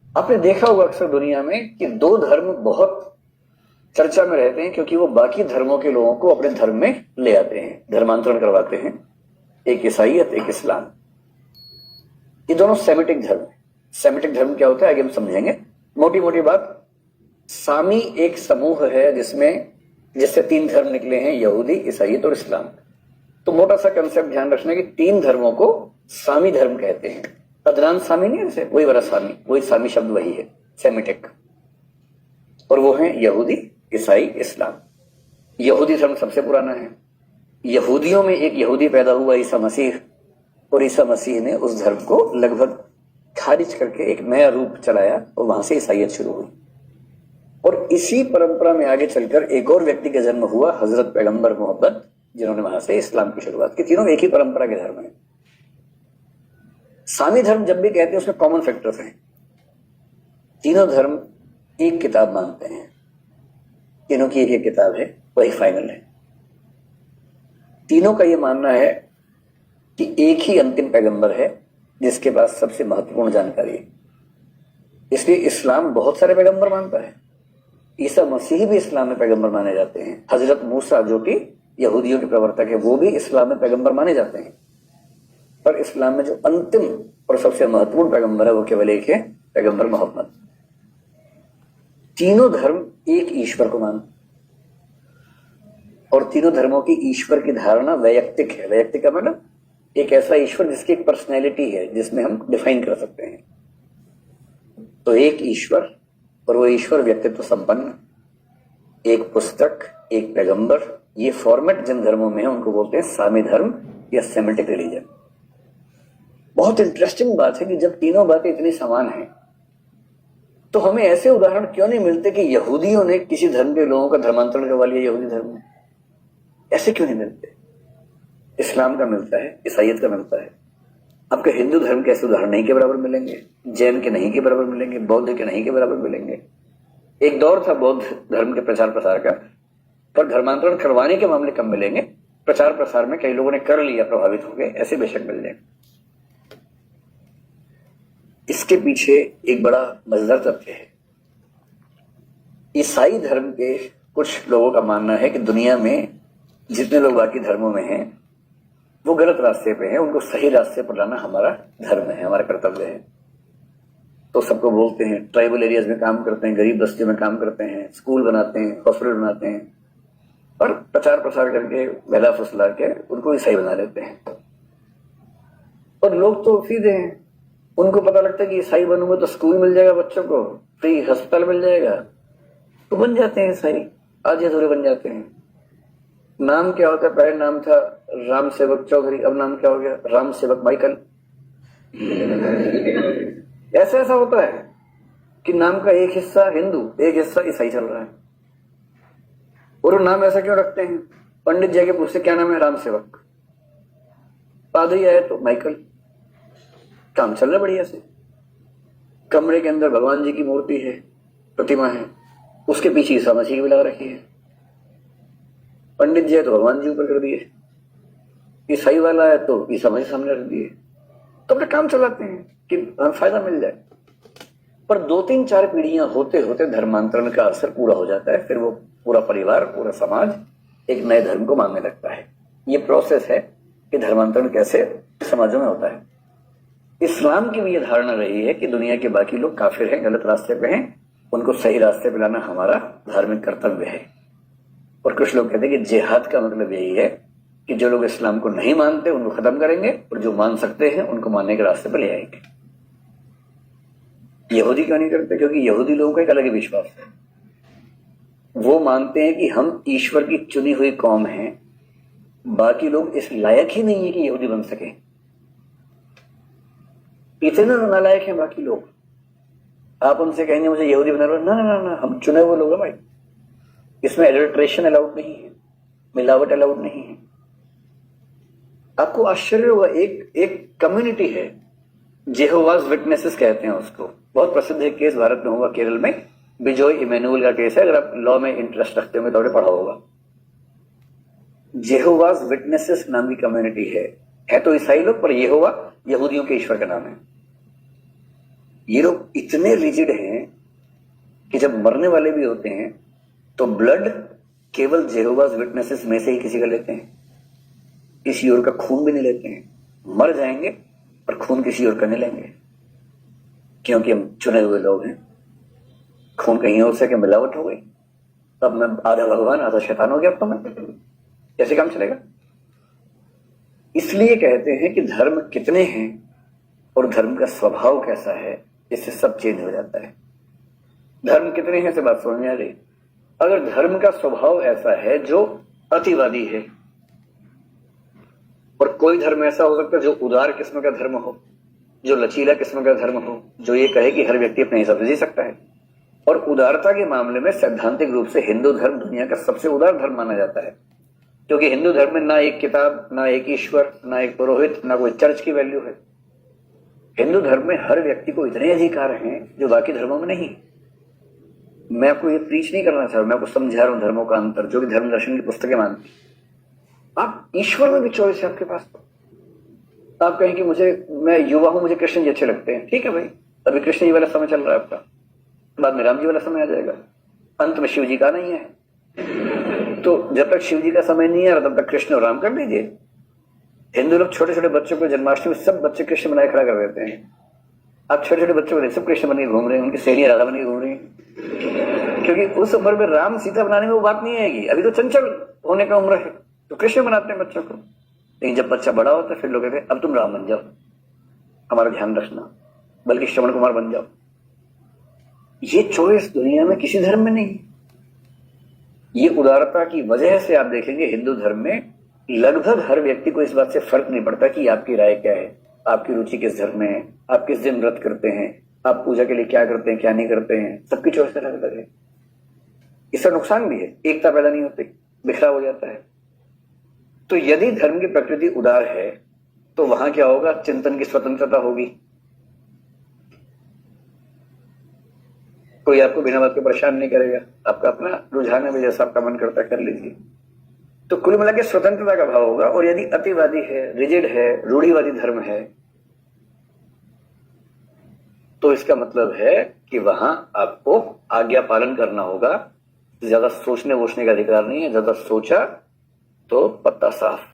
आपने देखा होगा अक्सर दुनिया में कि दो धर्म बहुत चर्चा में रहते हैं क्योंकि वो बाकी धर्मों के लोगों को अपने धर्म में ले आते हैं, धर्मांतरण करवाते हैं। एक ईसाईयत, एक इस्लाम। ये दोनों सेमिटिक धर्म है। सेमिटिक धर्म क्या होता है आगे हम समझेंगे। मोटी मोटी बात, सामी एक समूह है जिससे तीन धर्म निकले हैं, यहूदी, ईसाईयत और इस्लाम। तो मोटा सा कंसेप्ट ध्यान रखना कि तीन धर्मों को सामी धर्म कहते हैं। अदनान सामी नहीं है, वही वाला सामी, वही सामी शब्द वही है, सेमिटिक। और वो है यहूदी, ईसाई, इस्लाम। यहूदी धर्म सबसे पुराना है। यहूदियों में एक यहूदी पैदा हुआ, ईसा मसीह, और ईसा मसीह ने उस धर्म को लगभग खारिज करके एक नया रूप चलाया और वहां से ईसाईयत शुरू हुई। और इसी परंपरा में आगे चलकर एक और व्यक्ति का जन्म हुआ, हजरत पैगंबर मोहम्मद, जिन्होंने वहां से इस्लाम की शुरुआत की। तीनों एक ही परंपरा के धर्म है। सामी धर्म जब भी कहते हैं उसमें कॉमन फैक्टर्स हैं। तीनों धर्म एक किताब मानते हैं, तीनों की एक किताब है, वही फाइनल है। तीनों का यह मानना है कि एक ही अंतिम पैगंबर है जिसके पास सबसे महत्वपूर्ण जानकारी है। इसलिए इस्लाम बहुत सारे पैगंबर मानता है। ईसा मसीह भी इस्लाम में पैगंबर माने जाते हैं। हजरत मूसा जो कि यहूदियों के प्रवर्तक है, वो भी इस्लाम में पैगंबर माने जाते हैं। पर इस्लाम में जो अंतिम और सबसे महत्वपूर्ण पैगंबर है वो केवल एक है, पैगंबर मोहम्मद। तीनों धर्म एक ईश्वर को मानते, और तीनों धर्मों की ईश्वर की धारणा वैयक्तिक है। वैयक्तिक का मतलब एक ऐसा ईश्वर जिसकी एक पर्सनैलिटी है, जिसमें हम डिफाइन कर सकते हैं। तो एक ईश्वर, और वो ईश्वर व्यक्तित्व संपन्न, एक पुस्तक, एक पैगंबर। ये फॉर्मेट जिन धर्मों में है उनको बोलते हैं सामी धर्म या सेमिटिक रिलीजन। बहुत इंटरेस्टिंग बात है कि जब तीनों बातें इतनी समान हैं तो हमें ऐसे उदाहरण क्यों नहीं मिलते कि यहूदियों ने किसी धर्म के लोगों का धर्मांतरण करवा लिया यहूदी धर्म में? ऐसे क्यों नहीं मिलते? इस्लाम का मिलता है, ईसाईयत का मिलता है। आपके हिंदू धर्म के ऐसे उदाहरण नहीं के बराबर मिलेंगे, जैन के नहीं के बराबर मिलेंगे, बौद्ध के नहीं के बराबर मिलेंगे। एक दौर था बौद्ध धर्म के प्रचार प्रसार का, पर धर्मांतरण करवाने के मामले कम मिलेंगे। प्रचार प्रसार में कई लोगों ने कर लिया, प्रभावित हो गए, ऐसे बेशक मिल जाएंगे। इसके पीछे एक बड़ा मजेदार तथ्य है। ईसाई धर्म के कुछ लोगों का मानना है कि दुनिया में जितने लोग बाकी धर्मों में हैं वो गलत रास्ते पे हैं, उनको सही रास्ते पर लाना हमारा धर्म है, हमारा कर्तव्य है। तो सबको बोलते हैं, ट्राइबल एरियाज में काम करते हैं, गरीब बस्तियों में काम करते हैं, स्कूल बनाते हैं, हॉस्पिटल बनाते हैं, और प्रचार प्रसार करके बहला फुसला के उनको ईसाई बना लेते हैं। और लोग तो सीधे हैं, उनको पता लगता है कि ईसाई बनूंगा तो स्कूल मिल जाएगा, बच्चों को फ्री अस्पताल मिल जाएगा, तो बन जाते हैं ईसाई, आज अधूरे बन जाते हैं। नाम क्या होता है? पहले नाम था राम सेवक चौधरी, अब नाम क्या हो गया? राम सेवक माइकल। ऐसा ऐसा होता है कि नाम का एक हिस्सा हिंदू, एक हिस्सा ईसाई चल रहा है। और वो नाम ऐसा क्यों रखते हैं? पंडित जाके पूछते क्या नाम है? राम सेवक। पादरी आए तो माइकल। काम चल रहा है बढ़िया से। कमरे के अंदर भगवान जी की मूर्ति है, प्रतिमा है, उसके पीछे ईसा मसीह भी लगा रखी है। पंडित जी है तो भगवान जी ऊपर कर दिए, ईसाई वाला है तो ईसा मसीह सामने रख दिए। तो अपना काम चलाते हैं कि हमें फायदा मिल जाए। पर 2-3-4 पीढ़ियां होते होते धर्मांतरण का असर पूरा हो जाता है। फिर वो पूरा परिवार, पूरा समाज एक नए धर्म को मानने लगता है। ये प्रोसेस है कि धर्मांतरण कैसे समाजों में होता है। इस्लाम की भी ये धारणा रही है कि दुनिया के बाकी लोग काफिर हैं, गलत रास्ते पे हैं, उनको सही रास्ते पे लाना हमारा धार्मिक कर्तव्य है। और कुछ लोग कहते हैं कि जिहाद का मतलब यही है कि जो लोग इस्लाम को नहीं मानते उनको खत्म करेंगे, और जो मान सकते हैं उनको मानने के रास्ते पर ले आएंगे। यहूदी क्यों नहीं करते? क्योंकि यहूदी लोगों का एक अलग ही विश्वास है। वो मानते हैं कि हम ईश्वर की चुनी हुई कौम हैं, बाकी लोग इस लायक ही नहीं है कि यहूदी बन सके। इतने नालायक हैं बाकी लोग, आप उनसे कहेंगे मुझे यहूदी बना लो, ना ना ना ना, हम चुने हुए लोग हैं भाई, इसमें एडल्ट्रेशन अलाउड नहीं है, मिलावट अलाउड नहीं है। आपको आश्चर्य होगा, एक कम्युनिटी है, जेहोवाज विटनेसेस कहते हैं उसको। बहुत प्रसिद्ध है केस, भारत में हुआ, केरल में बिजॉय इमैनुअल का केस है। अगर आप लॉ में इंटरेस्ट रखते होंगे तो आपने पढ़ा होगा। जेहोवाज विटनेसेस नाम की कम्युनिटी है तो ईसाई लोग, पर यहोवा यहूदियों के ईश्वर का नाम है। ये लोग इतने रिजिड हैं कि जब मरने वाले भी होते हैं तो ब्लड केवल जेहोवाज विटनेसेस में से ही किसी का लेते हैं, किसी और का खून भी नहीं लेते हैं। मर जाएंगे पर खून किसी और का नहीं लेंगे, क्योंकि हम चुने हुए लोग हैं। खून कहीं और से कि मिलावट हो गई, तब मैं आधा भगवान आधा शैतान हो गया, अब तो मैं कैसे काम चलेगा। इसलिए कहते हैं कि धर्म कितने हैं और धर्म का स्वभाव कैसा है, इससे सब चेंज हो जाता है। धर्म कितने हैं से बात समझ में आ रही। अगर धर्म का स्वभाव ऐसा है जो अतिवादी है, और कोई धर्म ऐसा हो सकता है जो उदार किस्म का धर्म हो, जो लचीला किस्म का धर्म हो, जो ये कहे कि हर व्यक्ति अपने हिसाब से जी सकता है। और उदारता के मामले में सैद्धांतिक रूप से हिंदू धर्म दुनिया का सबसे उदार धर्म माना जाता है, क्योंकि हिंदू धर्म में ना एक किताब, ना एक ईश्वर, ना एक पुरोहित, ना कोई चर्च की वैल्यू है। हिंदू धर्म में हर व्यक्ति को इतने अधिकार हैं जो बाकी धर्मों में नहीं। मैं आपको ये प्रीच नहीं करना चाह रहा, मैं आपको समझा रहा हूं धर्मों का अंतर, जो कि धर्म दर्शन की पुस्तकें मानती। आप ईश्वर में भी चॉइस है आपके पास। आप कहें कि मैं युवा हूं, मुझे कृष्ण जी अच्छे लगते हैं, ठीक है भाई, अभी कृष्ण जी वाला समय चल रहा है आपका, बाद में राम जी वाला समय आ जाएगा, अंत में शिव जी का नहीं है। तो जब तक शिव जी का समय नहीं आ रहा तब तक कृष्ण और राम कर लीजिए। हिंदू लोग छोटे छोटे बच्चों को जन्माष्टमी में सब बच्चे कृष्ण बनाए खड़ा कर देते हैं। आप छोटे छोटे बच्चों को सब कृष्ण बन के घूम रहे हैं, उनकी सहेलियां राधा बन के घूम रही हैं, क्योंकि उस उम्र में राम सीता बनाने में वो बात नहीं आएगी। अभी तो चंचल होने का उम्र है, तो कृष्ण बनाते हैं बच्चों को। लेकिन जब बच्चा बड़ा होता है फिर लोग कहते हैं अब तुम राम बन जाओ, हमारा ध्यान रखना, बल्कि श्रवण कुमार बन जाओ। ये चॉइस दुनिया में किसी धर्म में नहीं। ये उदारता की वजह से आप देखेंगे हिंदू धर्म में लगभग हर व्यक्ति को इस बात से फर्क नहीं पड़ता कि आपकी राय क्या है, आपकी रुचि किस धर्म में है, आप किस दिन व्रत करते हैं, आप पूजा के लिए क्या करते हैं क्या नहीं करते हैं, सबकी चॉइस अलग अलग है। इसका नुकसान भी है, एकता पैदा नहीं होती, बिखरा हो जाता है। तो यदि धर्म की प्रकृति उदार है तो वहां क्या होगा, चिंतन की स्वतंत्रता होगी। कोई आपको बिना बात के परेशान नहीं करेगा, आपका अपना रुझान है, जैसा आपका मन करता है कर लीजिए। तो कुल मिला के स्वतंत्रता का भाव होगा। और यदि अतिवादी है, रिजिड है, रूढ़िवादी धर्म है, तो इसका मतलब है कि वहां आपको आज्ञा पालन करना होगा। ज्यादा सोचने वोचने का अधिकार नहीं है, ज्यादा सोचा तो पत्ता साफ।